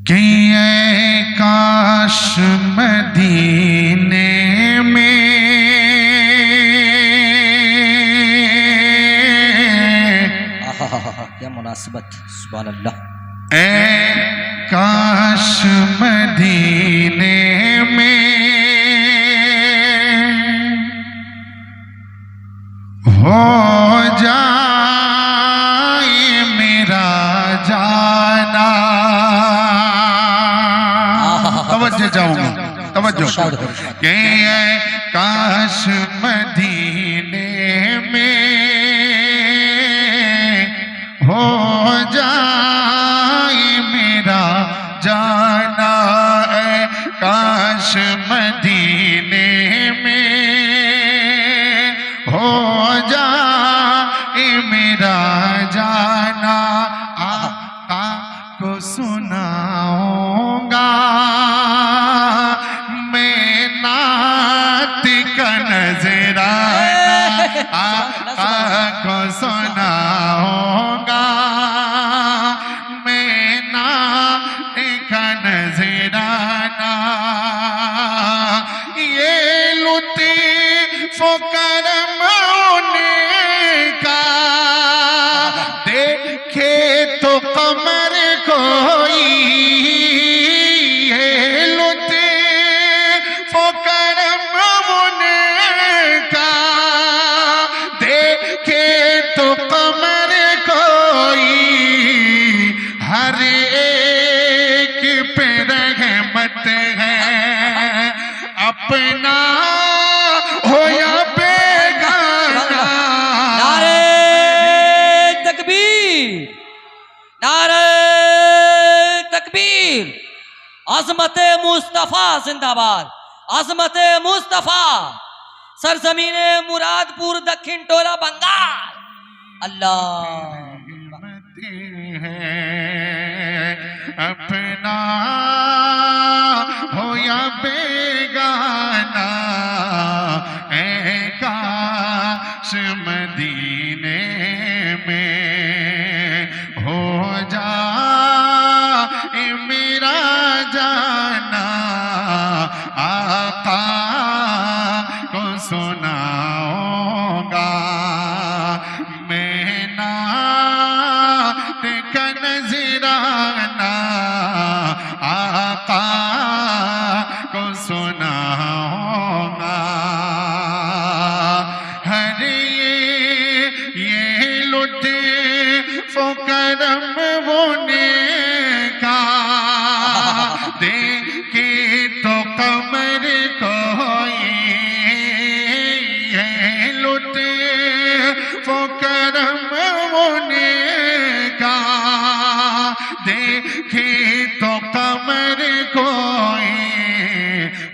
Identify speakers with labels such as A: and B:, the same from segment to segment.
A: कि ये काश मदीने में
B: क्या मुनासिबत, सुभान अल्लाह।
A: ए काश मदीने में हो जाए मेरा जाना। तवज्जो चाहूंगा, तवज्जो। कि काश मदीने में हो जाए मेरा जाना। काश मदीने में हो जाए मेरा जाना। आका को सुनाऊंगा मैं नात का नजराना। आका को सुनाऊंगा मैं नात का नजराना। ये लुत्फ़ करम का देखे तो कमर कोई। है लुत्फ़ करम का देखे तो कमर कोई। हर एक पे रहमत है अपना हो या बेगाना।
B: नारे तकबीर, नारे तकबीर। अज़मत मुस्तफ़ा जिंदाबाद, अज़मत मुस्तफ़ा। सरजमीने मुरादपुर, दक्षिण टोला, बंगाल। अल्लाह
A: अपना हो या बेगाना। ऐ काश मदीने में हो जाए मेरा जाना। आका को सुनाऊंगा मैं नात का नजराना। आका को सुनाऊंगा हर ये लुत्फ़ करम होने का देखे तो कमर कोई। है लुत्फ़ करम होने का देखे तो कमर कोई।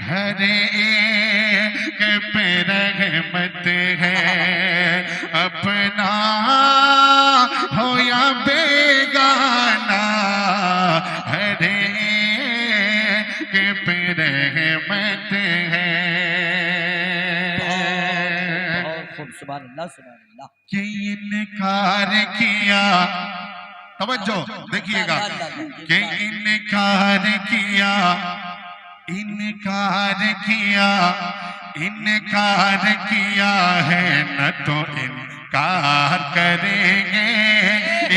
A: हर एक पे रहमत है अपना हो या बेगाना। हर एक पे रहमत है।
B: बहुत खूब, सुभान अल्लाह, सुभान अल्लाह।
A: कि इनकार किया, तवज्जो देखिएगा। कि इनकार किया, इनकार किया, इनकार किया है न तो इनकार करेंगे।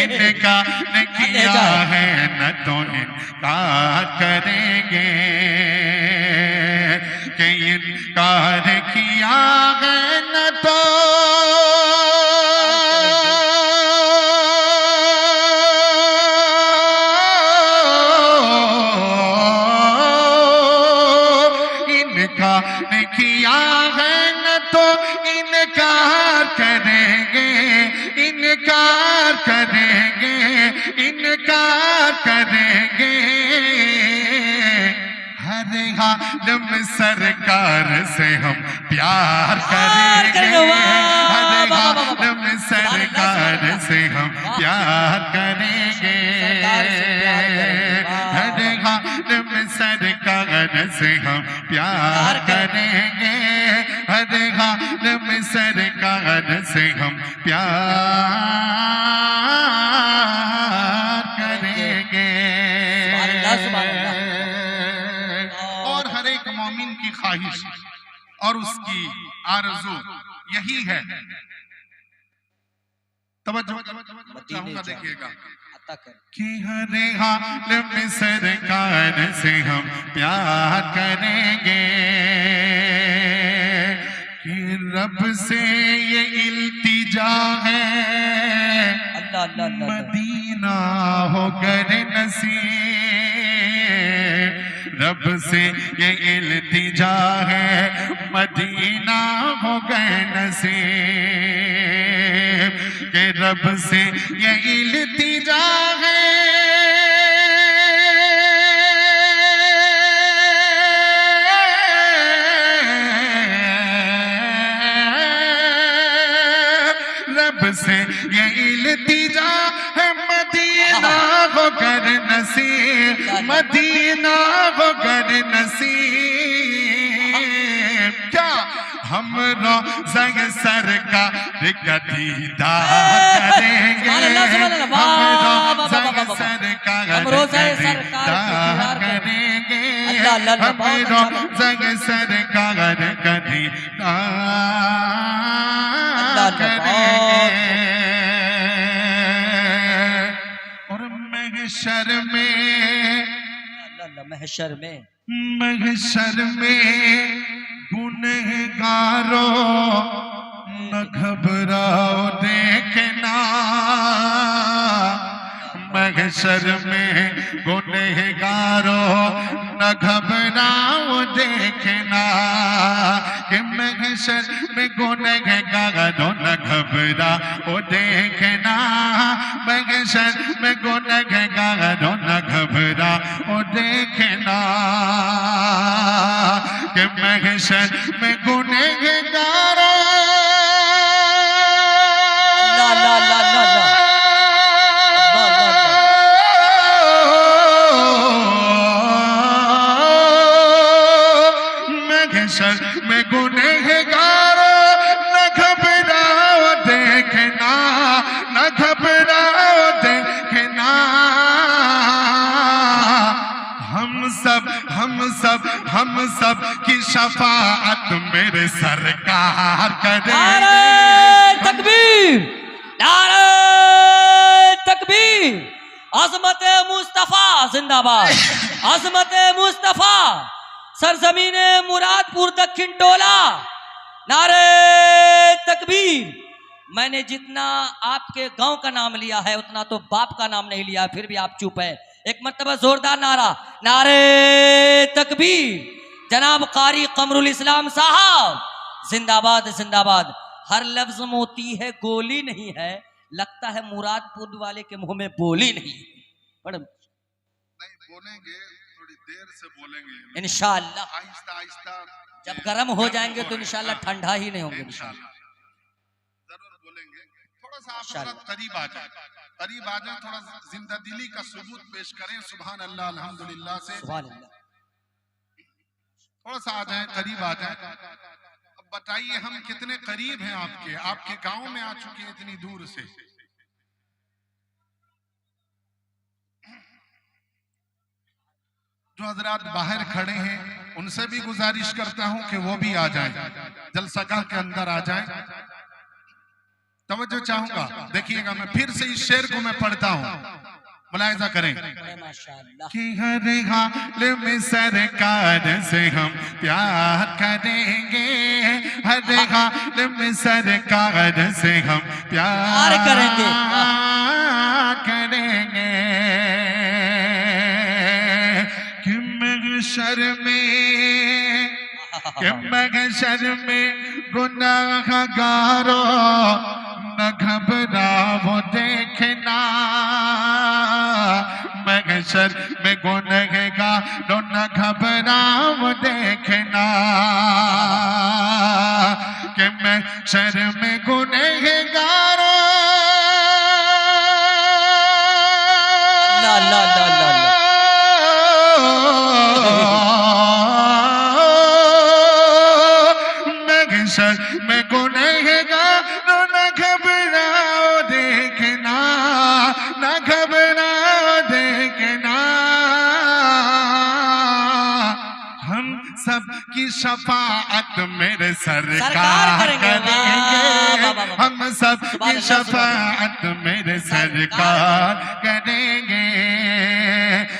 A: इनकार किया है न तो इनकार करेंगे। कि इनकार किया है न तो किया है न तो इनकार करेंगे। इनकार करेंगे, इनकार करेंगे। हर आलम सरकार से हम प्यार करेंगे। हर आलम सरकार से हम प्यार करेंगे। हर आलम सरकार से हम प्यार करेंगे। हर आलम सरकार से हम प्यार करेंगे।
B: सुभान अल्लाह।
A: और हर एक मोमिन की ख्वाहिश और उसकी आरज़ू यही है। तवज्जो चाहूंगा, देखिएगा कि हर हाल में सरकार से हम प्यार करेंगे, कि रब से ये इल्तिजा है,
B: अल्लाह अल्लाह अल्लाह।
A: मदीना होकर नसीब, रब से ये इल्तिजा है, मदीना होकर नसीब, कि रब से ये इल्तिजा है, रब से ये इल्तिजा है, मदीना होकर नसीब, मदीना होकर नसीब। क्या हम रोज़ा सरकार का दीदार करेंगे, हम रोज़ा सरकार का दीदार करेंगे, हम रोज़ा सरकार का दीदार करेंगे। और महशर में,
B: महशर में,
A: महशर में गुनहगारों न घबराओ देखना, महशर में गुनहगारों न घबराओ देखना, कि महशर में गुनहगारों न घबराओ देखना, महशर में गुनहगारों न घबराओ देखना, कि महशर में गुनहगारों में गुनहगारों न घबराओ देखना, न घबराओ देखना, हम सब की शफाअत मेरे सरकार करें।
B: नारे तकबीर, नारे तकबीर, अज़मत मुस्तफा जिंदाबाद, अज़मत मुस्तफा, सरजमीने मुरादपुर दक्षिण टोला, नारे तकबीर। मैंने जितना आपके गांव का नाम लिया है उतना तो बाप का नाम नहीं लिया, फिर भी आप चुप है। एक मर्तबा जोरदार नारा, नारे तकबीर। जनाब कारी कमरुल इस्लाम साहब जिंदाबाद जिंदाबाद। हर लफ्ज मोती है गोली नहीं है, लगता है मुरादपुर वाले के मुंह में बोली नहीं है। नहीं
A: बोलेंगे, थोड़ी देर से बोलेंगे
B: इंशाअल्लाह,
A: आहिस्ता आहिस्ता।
B: जब गर्म हो जाएंगे तो इंशाअल्लाह ठंडा ही नहीं होंगे इंशाअल्लाह।
A: जरूर बोलेंगे। थोड़ा सा आप करीब आ जाए, करीब आ जाए, थोड़ा जिंदा दिली का सबूत पेश करें। सुभान अल्लाह, अल्हम्दुलिल्लाह से
B: सुभान अल्लाह।
A: थोड़ा सा आ जाए, करीब आ जाए। अब बताइए हम कितने करीब हैं आपके, आपके गांव में आ चुके हैं इतनी दूर से। जो हजरात बाहर खड़े हैं उनसे भी गुजारिश करता हूं कि वो भी आ जाएं, जलसगाह के अंदर आ जाएं। तवज्जो चाहूंगा, देखिएगा, मैं फिर से इस शेर को मैं पढ़ता हूं, मुलाहिजा करें। कि हर हाल में सरकार से हम प्यार करेंगे, हर हाल में सरकार से हम प्यार करेंगे, महशर में गुनाहगारों न घबराओ देखना, महशर में गुनाहगारों न घबराओ देखना, कि महशर में गुनाहगारों
B: ला ला ला ला
A: में गुनहगारों न घबराओ देखना, न घबराओ देखना, की शफाअत मेरे
B: सरकार
A: सरकार
B: करेंगे। वाह, वाह, वाह,
A: करेंगे,
B: वाह।
A: हम सब
B: सुभान
A: की
B: अल्लाह, सुभान
A: शफाअत मेरे सरकार करेंगे।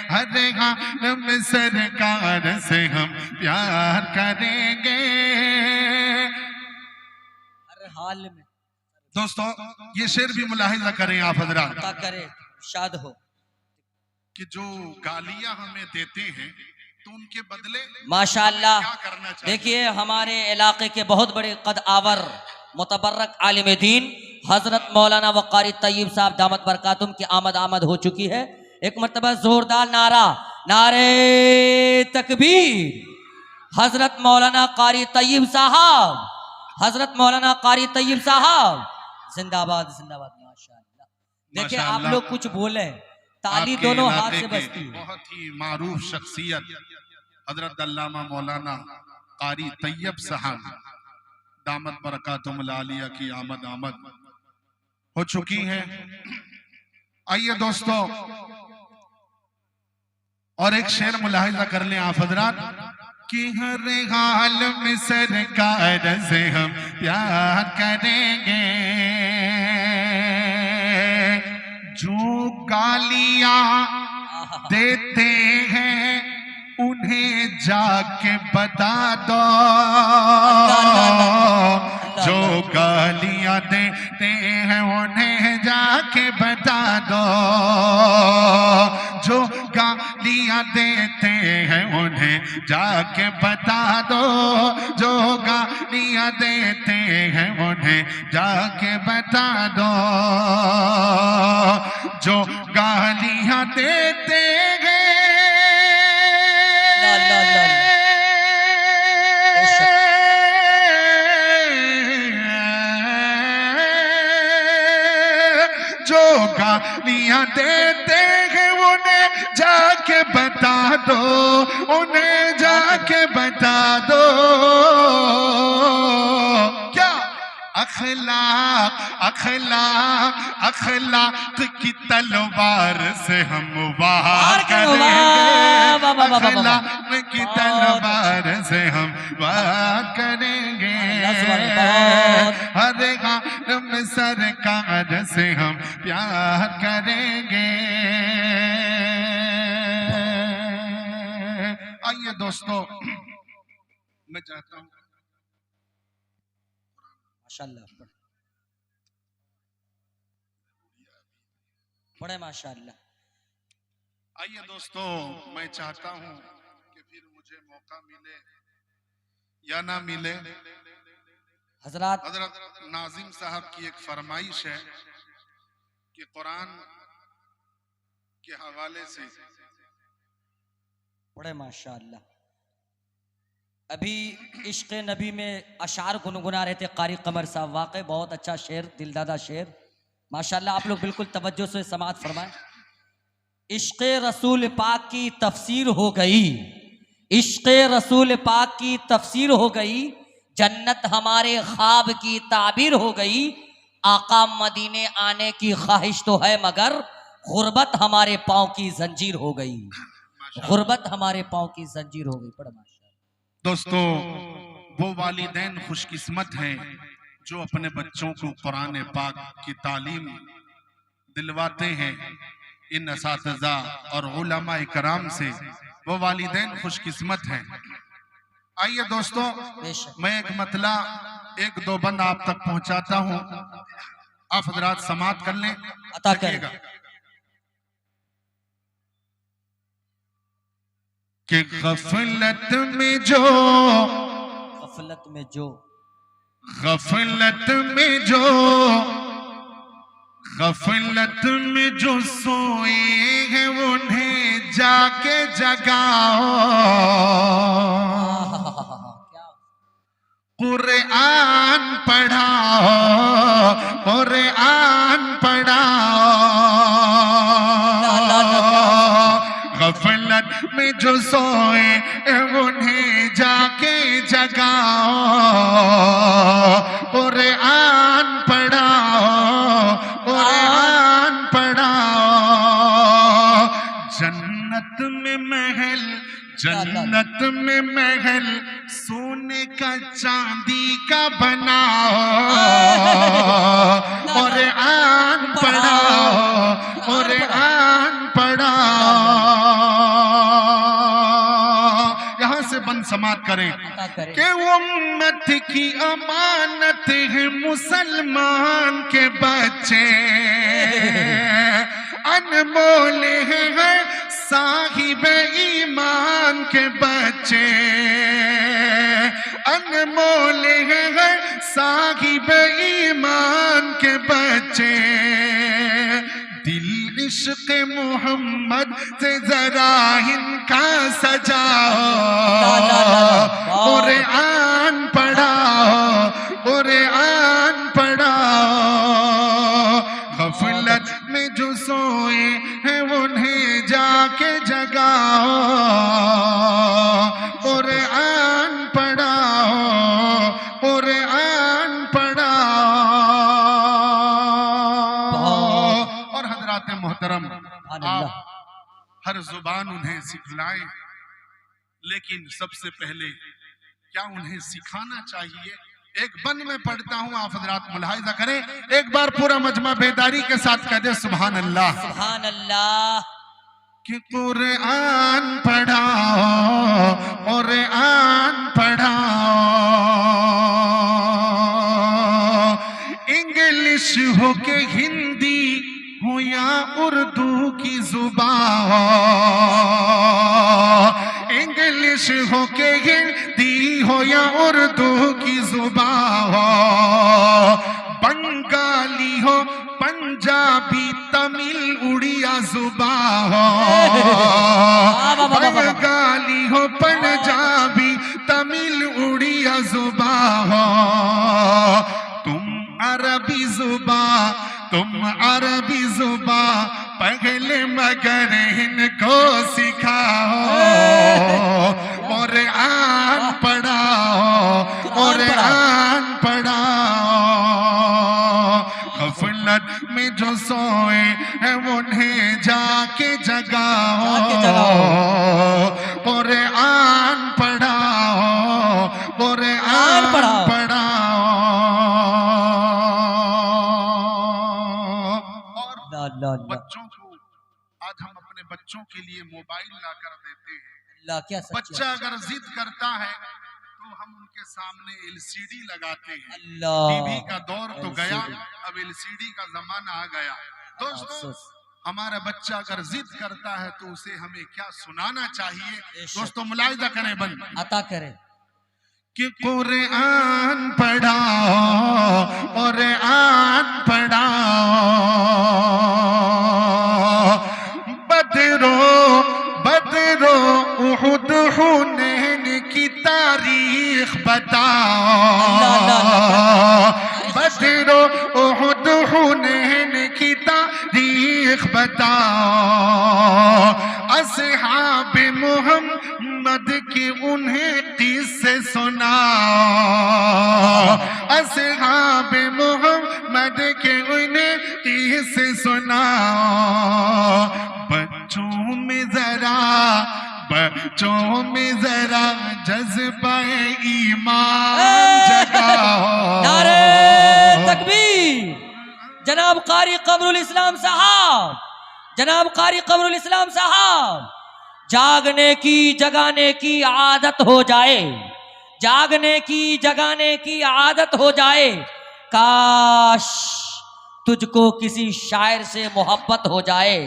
A: हर हाल में सरकार से हम प्यार करेंगे।
B: हर हाल में
A: दोस्तों, ये शेर भी मुलाहिजा करें आप हजरात
B: अता करे, शाद हो।
A: कि जो गालियां हमें देते हैं तो उनके बदले
B: माशाअल्लाह।
A: क्या करना चाहिए।
B: देखिए, हमारे इलाके के बहुत बड़े कद आवर मुतबर्रक आलिम दीन हजरत मौलाना वक़ारी तय्यब साहब दामत बरकातुम की आमद हो चुकी है। एक मरतबा जोरदार नारा, नारे तकबीर। हजरत मौलाना कारी तय्यब साहब, हजरत मौलाना कारी तय्यब साहब जिंदाबाद, जिंदाबाद। माशाअल्लाह। देखिए, आप
A: माशाअल्लाह।
B: लोग कुछ बोले, ताली
A: आपके
B: दोनों हाथ
A: इलाके
B: से
A: के
B: बजती है।
A: बहुत ही मारूफ शख्सियत हजरत अल्लामा मौलाना कारी तैयब साहब दामत बरकातुहुल आलिया की आमद हो चुकी है। आइए दोस्तों, और एक शेर मुलाहिजा कर लें आप हजरात कि हर हाल में सरकार से हम प्यार करेंगे। जो गालियां देते हैं उन्हें जाके बता दो। जो गालियां देते हैं उन्हें जाके बता दो। जो गालियां देते हैं उन्हें जाके बता दो। जो गालियां देते हैं उन्हें जाके बता दो। जो गालियां देते हैं
B: ला, ला, ला, ला।
A: जो गालियां देते हैं उन्हें जाके बता दो। उन्हें जाके बता दो। क्या अखलाक अखलाक अखलाक की तलवार से हम वार करेंगे। अखलाक की तलवार से हम वार करेंगे। हर हाल में सरकार से हम प्यार करेंगे। आइए दोस्तों, मैं चाहता हूँ
B: माशाअल्लाह बड़े माशाअल्लाह।
A: आइए दोस्तों, मैं चाहता हूं कि फिर मुझे मौका मिले या ना मिले,
B: हजरात
A: हजरत नाजिम साहब की एक फरमाइश है कि कुरान के हवाले से
B: बड़े माशाअल्लाह। अभी इश्क नबी में अशार गुनगुना रहे थे कारी कमर साहब, वाकई बहुत अच्छा शेर, दिलदादा शेर माशाअल्लाह। आप लोग बिल्कुल तवज्जो से समाअत फरमाएं। इश्क रसूल पाक की तफसीर हो गई, इश्क रसूल पाक की तफसीर हो गई, जन्नत हमारे ख्वाब की ताबीर हो गई। आका मदीने आने की ख्वाहिश तो है मगर गुर्बत हमारे पाँव की जंजीर हो गई, गुर्बत हमारे पाँव की जंजीर हो गई। बड़ा माशाअल्लाह।
A: दोस्तों, वो वालिदैन खुशकिस्मत हैं जो अपने बच्चों को कुरान पाक की तालीम दिलवाते हैं इन असातिज़ा और उलमा इकराम से। वो वालिदैन खुशकिस्मत हैं। आइए दोस्तों, मैं एक मतला एक दो बंद आप तक पहुंचाता हूं, आप हजरात समाअत कर लें।
B: अता करेगा
A: कि गफलत में जो
B: गफलत में जो
A: गफलत में जो गफलत में जो सोए हैं उन्हें जाके जगाओ। कुरान पढ़ाओ, कुरान पढ़ाओ। गफलत में जो सोए उन्हें जाके जगाओ। कुरान पढ़ाओ, कुरान पढ़ाओ। जन्नत में महल जन्नत में महल सोने का चांदी का बनाओ और आन पढ़ाओ और आन पढ़ाओ। यहाँ से बंद समाप्त करें कि उम्मत की अमानत है मुसलमान के बच्चे, अनमोल है साहिब ईमान के बच्चे, अनमोल है साहिब ईमान के बच्चे। दिल इश्क मोहम्मद से जरा इनका सजाओ कुरान पढ़ाओ कुरान पढ़ाओ। गफलत में जो सोए हैं उन्हें जाके जगाओ कुरान पढ़ाओ कुरान पढ़ाओ। और हजरात मोहतरम, आप हर जुबान उन्हें सिखलाएं, लेकिन सबसे पहले क्या उन्हें सिखाना चाहिए? एक बंद में पढ़ता हूं, आप हजरात मुलाहिजा करें। एक बार पूरा मजमा बेदारी के साथ कह दे सुभान अल्लाह
B: सुभान अल्लाह।
A: कि कुरान पढ़ाओ कुरान पढ़ाओ। इंग्लिश हो के हिंदी हो या उर्दू की जुबान, इंग्लिश हो के हिंदी हो या उर्दू की जुबान, बंगाली हो पंजाबी तमिल उड़िया जुबान, बंगाली हो पंजाबी तमिल उड़िया जुबान। तुम अरबी जुबान तुम अरबी जुबा पहले मगर इनको सिखाओ और आन पढ़ाओ और आन पढ़ाओ। गफलत में जो सोए हैं उन्हें जाके जगाओ और आन पढ़ाओ और आन पढ़ाओ। बच्चों को आज हम अपने बच्चों के लिए मोबाइल ला कर देते हैं।
B: अल्लाह क्या
A: बच्चा अगर जिद करता है तो हम उनके सामने एलसीडी लगाते हैं। टीवी का दौर तो गया, अब एलसीडी का जमाना आ गया। दोस्तों, हमारा बच्चा अगर जिद करता है तो उसे हमें क्या सुनाना चाहिए? दोस्तों मुलाहिजा करें, बंद
B: अता करें
A: कि कुरान पढ़ाओ और आन पढ़ाओ। बदरो बदरो उहुद हुनैन की तारीख बताओ। बदरो उहुद हुनैन की तारीख बताओ। असहाब मोहम्मद के उन्हें किस्से सुनाओ। असहाब मोहम्मद के उन्हें किस्से सुनाओ। बच्चों में जरा जज्बा ईमान जगाओ।
B: नारे तकबीर। जनाब कारी कमरुल इस्लाम साहब, जनाब कारी कमरुल इस्लाम साहब, जागने की जगाने की आदत हो जाए, जागने की जगाने की आदत हो जाए। काश तुझको किसी शायर से मोहब्बत हो जाए,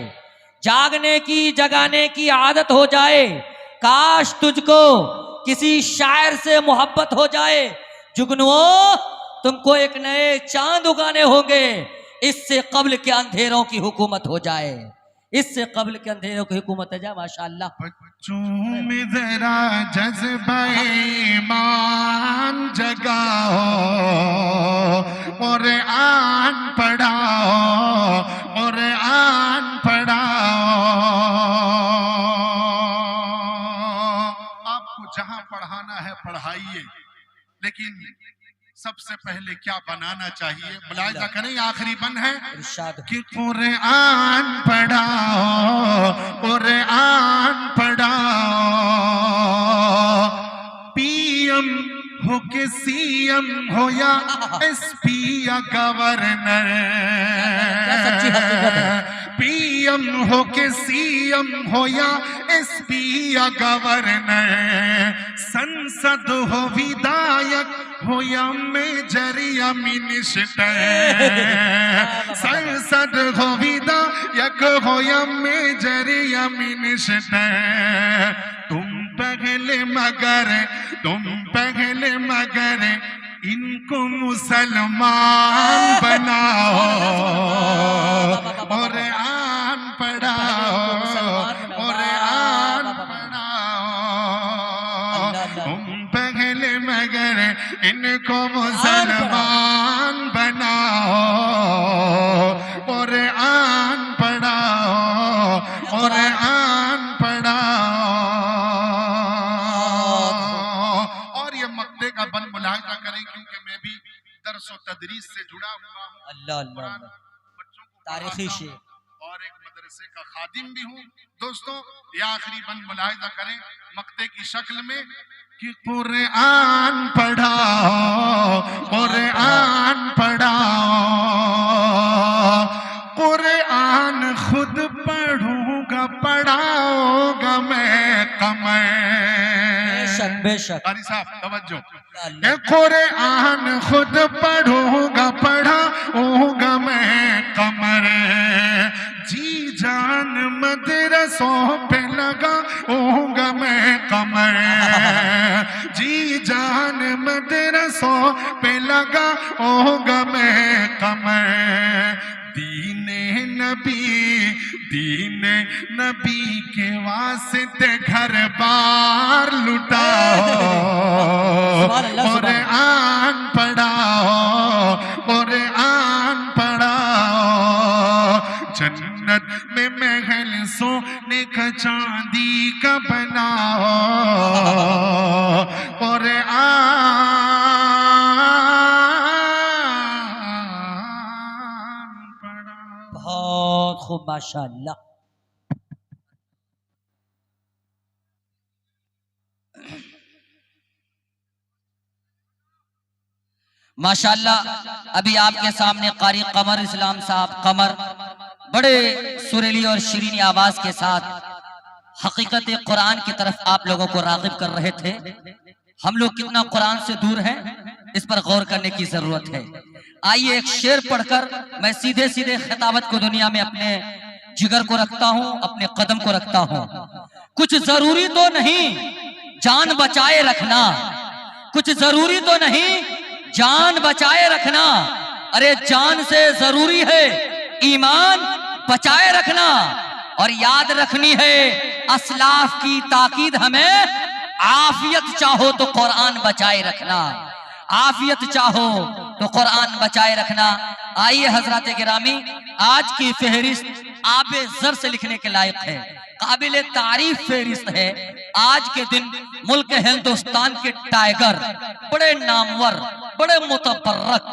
B: जागने की जगाने की आदत हो जाए। काश तुझको किसी शायर से मोहब्बत हो जाए। जुगनुओं, तुमको एक नए चांद उगाने होंगे, इससे कब्ल के अंधेरों की हुकूमत हो जाए, इससे कब्ल के अंधेरों की हुकूमत हो जाए। माशाअल्लाह।
A: बच्चों में जरा जज्बा ईमान जगाओ और आन पढ़ाओ और आन पढ़ाओ। आपको जहां पढ़ाना है पढ़ाइए, लेकिन सबसे पहले क्या बनाना चाहिए? मुलाहिजा करें, आखिरी बन है कि कुरान पढ़ाओ कुरान पढ़ाओ। के सीएम हो या एसपी या गवर्नर,
B: सच्ची हकीकत है।
A: पीएम हो के सीएम हो या एसपी या गवर्नर, संसद हो विधायक हो या मेजर या मिनिस्टर, संसद हो विधायक हो या मेजर या मिनिस्टर, तुम पहले मगर इनको मुसलमान बनाओ और आन पढ़ाओ और आन पढ़ाओ, तुम पहले मगर इनको मुसलमान बनाओ और आन पढ़ाओ और आन पढ़ाओ। और ये मक्ते का बन मुलाहिजा करें, क्योंकि मैं भी दर्स और तदरीस से जुड़ा हुआ हूँ,
B: अल्लाह अल्लाह
A: बच्चों को
B: तारीखी
A: पढ़ाता
B: शेर।
A: हूं और एक मदरसे का खादिम भी हूँ। दोस्तों, ये आखिरी बन मुलाहिजा करें मक्ते की शक्ल में कि कुरान पढ़ाओ कुरान पढ़ाओ, कुरान खुद पढ़ूंगा पढ़ाऊंगा मैं कमर।
B: बेशक बेशक।
A: कारी साहब तवज्जो,
B: अल्लाह
A: कुरान खुद पढ़ूंगा पढ़ाऊंगा मैं कमर, जी जान मदरसों पे लगाऊंगा मैं कमर, जी जान मदरसों पे लगाऊंगा मैं कमर। दीने नबी के वास्ते घर बार लुटाओ और आन पढ़ाओ और आन पढ़ाओ, जन्नत में महल सोने का चांदी का बनाओ और आन पढ़ाओ।
B: बहुत खूब माशाअल्लाह। माशाअल्लाह, अभी आपके सामने कारी कमर इस्लाम साहब कमर बड़े सुरीली और शीरीनी आवाज के साथ हकीकत कुरान की तरफ आप लोगों को राग़िब कर रहे थे। हम लोग कितना कुरान से दूर हैं, इस पर गौर करने की जरूरत है। आइए एक शेर पढ़कर मैं सीधे सीधे खिताबत को दुनिया में अपने जिगर को रखता हूं, अपने कदम को रखता हूं। कुछ जरूरी तो नहीं जान बचाए रखना, कुछ जरूरी तो नहीं जान बचाए रखना, अरे जान से जरूरी है ईमान बचाए रखना। और याद रखनी है असलाफ की ताकीद हमें, आफियत चाहो तो कुरान बचाए रखना, आफियत चाहो तो कुरान बचाए रखना। आइए हजरात गिरामी, आज की फहरिस्त आबे ज़र से लिखने के लायक है, काबिल तारीफ फहरिस्त है। आज के दिन मुल्क हिंदुस्तान के टाइगर, बड़े नामवर, बड़े मुतबर्रक,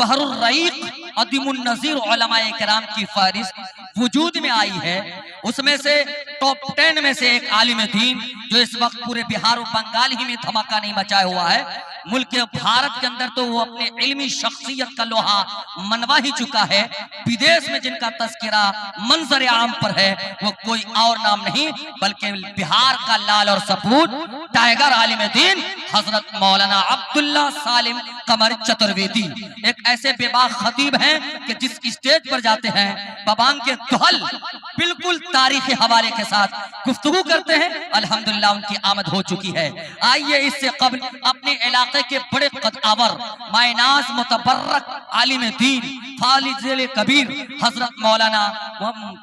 B: बहरुर रईक, अदीमुन नज़ीर उलमाए किराम की फहरिस्त वजूद में आई है। उसमें से टॉप 10 में से एक आलिम दीन जो इस वक्त पूरे बिहार और बंगाल ही में धमाका नहीं मचाया हुआ है, मुल्क भारत के अंदर तो वो अपने इल्मी शख्सियत का लोहा मनवा ही चुका है। विदेश में जिनका तस्करा मंजर आम पर है वो कोई और नाम नहीं बल्कि बिहार का लाल और सपूत टाइगर आलिम दीन हजरत मौलाना अब्दुल्ला सालिम कमर चतुर्वेदी। एक ऐसे बेबाक खतीब हैं कि जिस स्टेज पर जाते हैं बबांग के दुहल बिल्कुल तारीखी हवाले के साथ गुफ्तगू करते हैं। अल्हम्दुलिल्लाह उनकी आमद हो चुकी है। आइए इससे कबल अपने इलाके के बड़े कदआवर मायनाज मुतबर्रक आलिम दीन फालिज़ कबीर हजरत मौलाना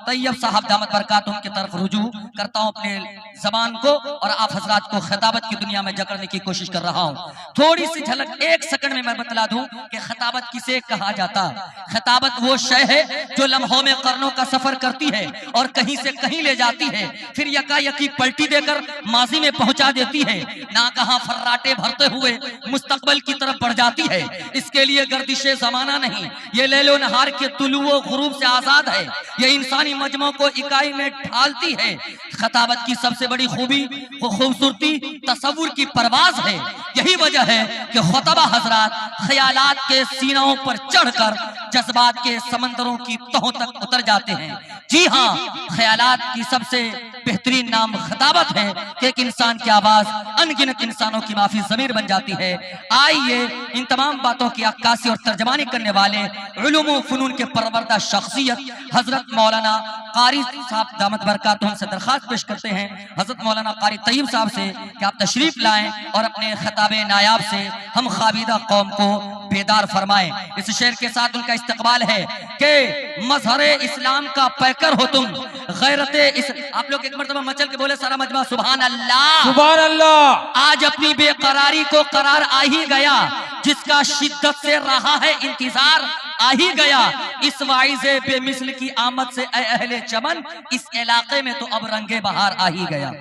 B: तैयब साहब दामत बरकातुहू की तरफ रुजू करता हूँ अपने जबान को और आप हजरात को खिताबत की दुनिया में जकड़ने की कोशिश कर रहा हूँ। थोड़ी सी झलक एक सेकंड में मैं बतला दूं कि खिताबत किसे कहा जाता। खिताबत वो शय है जो लम्हों में करनों का सफर करती है और कहीं से कहीं ले जाती है, फिर यकायकी पलटी देकर माजी में पहुंचा देती है, ना कहां फर्राटे भरते हुए मुस्तकबल की तरफ बढ़ जाती है। इसके लिए गर्दिशे जमाना नहीं, ये लैलो नहार के तुलुओ गुरूब से आजाद है, ये इंसानी मजमों को इकाई में ढालती है। खिताबत की सबसे बड़ी खूबी वो खूबसूरती तसव्वुर की परवाज है। यही वजह है कि खुतबा हजरात ख्यालात के सीनाओं पर चढ़कर जज्बात के समंदरों की तहों तक उतर जाते हैं। जी हाँ, ख्यालात की सबसे बेहतरीन नाम खताबत है कि एक इंसान की आवाज अनगिनत इंसानों की माफी ज़मीर बन जाती है। आइए इन तमाम बातों की अक्कासी और तर्जमानी करने वाले उलूम व फनून के परवरदा शख्सियत हजरत मौलाना कारी साहब दामत बरकातुहू से दरखास्त पेश करते हैं हजरत मौलाना कारी तय्यब साहब से कि आप तशरीफ लाएं और अपने खताबे नायाब से हम खाबीदा कौम को बेदार फरमाएं। इस शेर के साथ उनका इस्तकबाल है कि मजहरे इस्लाम का पैकर हो तुम, गैरते इस आप लोग एक मरतबा मचल के बोले सारा मजमा सुभान अल्लाह।
C: सुभान अल्लाह।
B: आज अपनी बेकरारी को करार आ ही गया, जिसका शिद्दत से रहा है इंतजार आ ही गया। इस वाइज़े बेमिसल की आमद से ऐ अहले चमन, इस इलाके में तो अब रंगे बहार आ ही गया।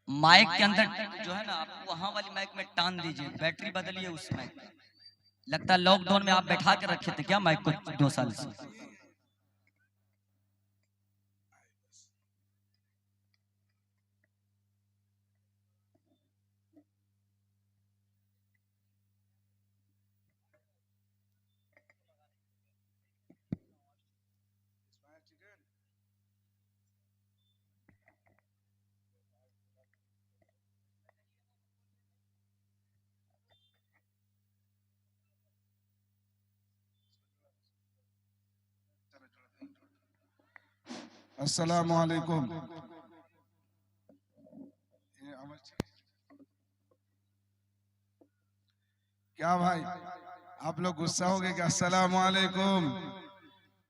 B: माइक के अंदर जो है ना, आप वहां वाली माइक में टान दीजिए, बैटरी बदलिए उस माइक में। लगता है लॉकडाउन में आप बैठा के रखे थे क्या माइक को 2 साल से।
D: अस्सलामु अलैकुम। क्या भाई आप लोग गुस्सा हो गए क्या? अस्सलामु अलैकुम।